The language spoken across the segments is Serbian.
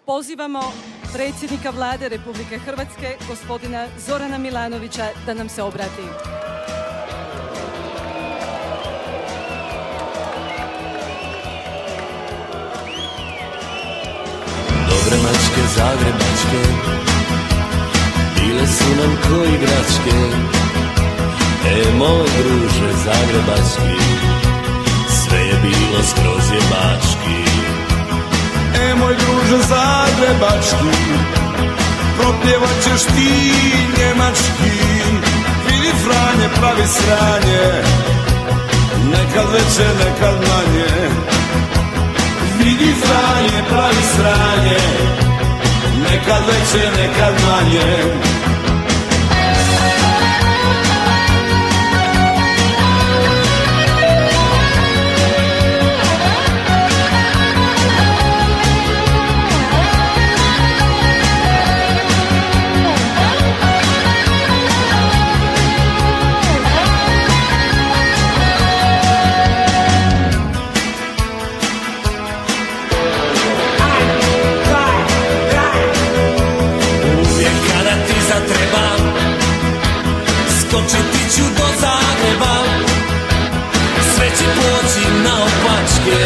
pozivamo predsjednika Vlade Republike Hrvatske, gospodina Zorana Milanovića, da nam se obrati. Dobre mačke, zagrebačke, bile su nam ko igračke. Moj druže zagrebački, sve je bilo skroz jebački. Moj druže zagrebački, propjevat ćeš ti njemački. Vidi Franje, pravi sranje, nekad veće, nekad manje. Vidi Franje, pravi sranje, nekad veće, nekad manje. Skočiti ću do Zagreba, sve će poći naopačke,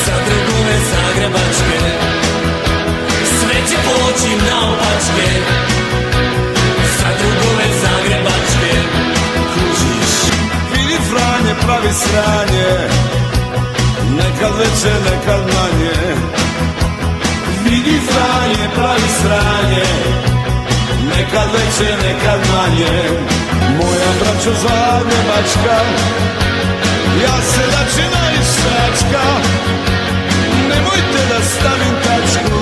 za drugove zagrebačke. Sve će poći naopačke, za drugove zagrebačke. Kužiš? Vidi Franje, pravi sranje, nekad veće, nekad manje. Vidi Franje, pravi sranje, nekad veće, nekad manje. Moja braćo zagrebačka, ja seljačina iz Čačka. Nemojte da stavim tačku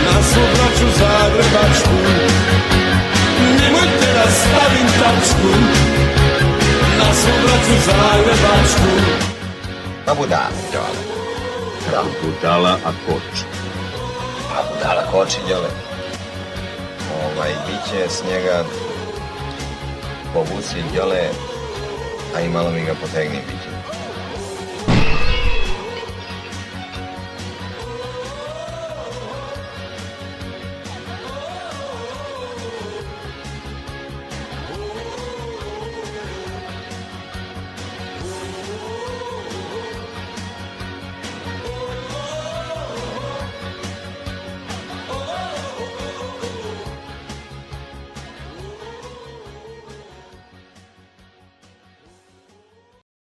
na svu braću zagrebačku. Nemojte da stavim tačku na svu braću zagrebačku. Pa budala. Da. Budala, a koč. Pa budala koči, djole. Biće s njega povuci djole, a i malo mi ga potegni biće.